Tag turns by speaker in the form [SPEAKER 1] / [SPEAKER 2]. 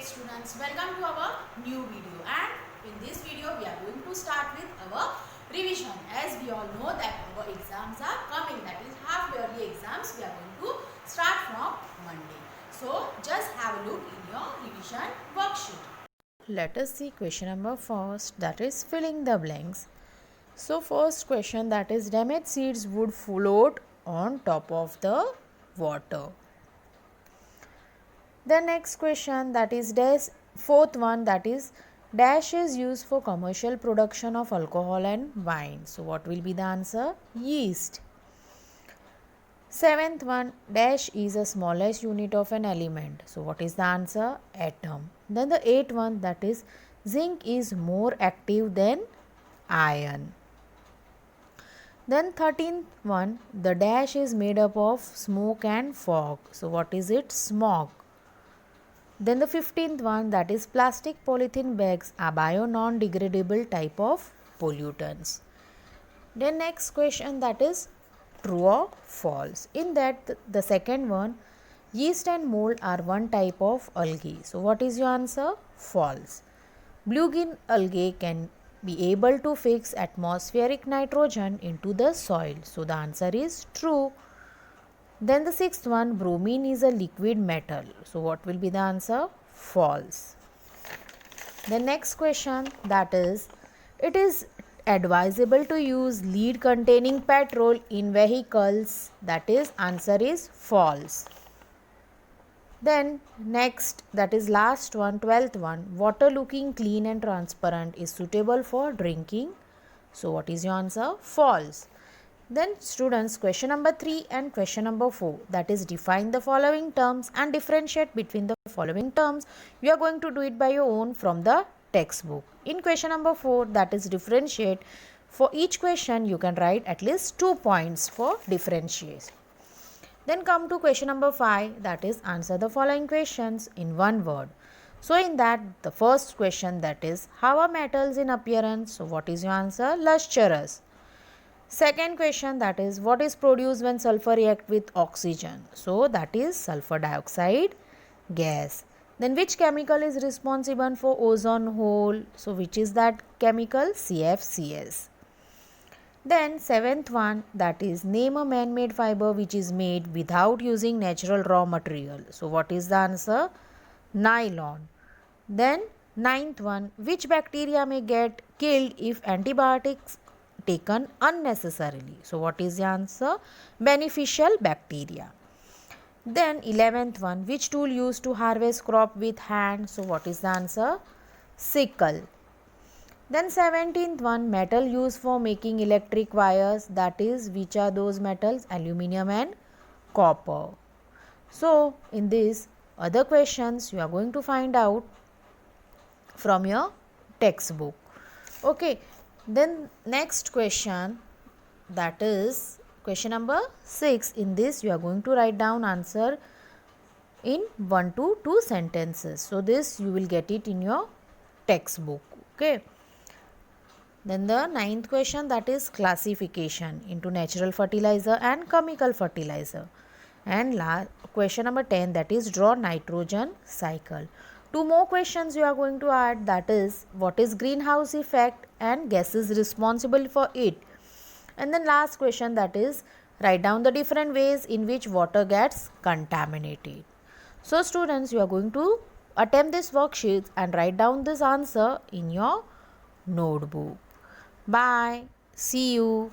[SPEAKER 1] students, welcome to our new video, and in this video we are going to start with our revision. As we all know that our exams are coming, that is half yearly exams. We are going to start from Monday. So just have a look in your revision worksheet.
[SPEAKER 2] Let us see question number first, that is filling the blanks. So first question, that is damaged seeds would float on top of the water. The next question, that is fourth one, that is dash is used for commercial production of alcohol and wine. So what will be the answer? Yeast. Seventh one, dash is the smallest unit of an element. So what is the answer? Atom. Then the eighth one, that is zinc is more active than iron. Then 13th one, the dash is made up of smoke and fog. So what is it? Smog. Then the 15th one, that is plastic polythene bags are bio-non-degradable type of pollutants. Then next question, that is true or false. In that, the second one, yeast and mold are one type of algae. So what is your answer? False. Bluegill algae can be able to fix atmospheric nitrogen into the soil. So the answer is true. Then the sixth one, bromine is a liquid metal. So what will be the answer? False. The next question, that is it is advisable to use lead containing petrol in vehicles. That is answer is false. Then next, that is last one, 12th one, water looking clean and transparent is suitable for drinking. So what is your answer? False. Then students, question number 3 and question number 4, that is define the following terms and differentiate between the following terms. You are going to do it by your own from the textbook. In question number 4, that is differentiate. For each question you can write at least 2 points for differentiate. Then come to question number 5, that is answer the following questions in one word. So in that, the first question, that is how are metals in appearance? So what is your answer? Lustrous. Second question, that is what is produced when sulfur react with oxygen? So that is sulfur dioxide gas. Then which chemical is responsible for ozone hole? So which is that chemical? CFCs. Then seventh one, that is name a man-made fiber which is made without using natural raw material. So what is the answer? Nylon. Then ninth one, which bacteria may get killed if antibiotics taken unnecessarily? So what is the answer? Beneficial bacteria. Then 11th one, which tool used to harvest crop with hand? So what is the answer? Sickle. Then 17th one, metal used for making electric wires, that is which are those metals? Aluminium and copper. So in this other questions you are going to find out from your textbook. Okay. Then next question, that is question number 6. In this you are going to write down answer in 1 to 2 sentences. So this you will get it in your textbook. Okay. Then the ninth question, that is classification into natural fertilizer and chemical fertilizer. And question number 10, that is draw nitrogen cycle. 2 more questions you are going to add, that is what is greenhouse effect and gases responsible for it. And then last question, that is write down the different ways in which water gets contaminated. So students, you are going to attempt this worksheet and write down this answer in your notebook. Bye. See you.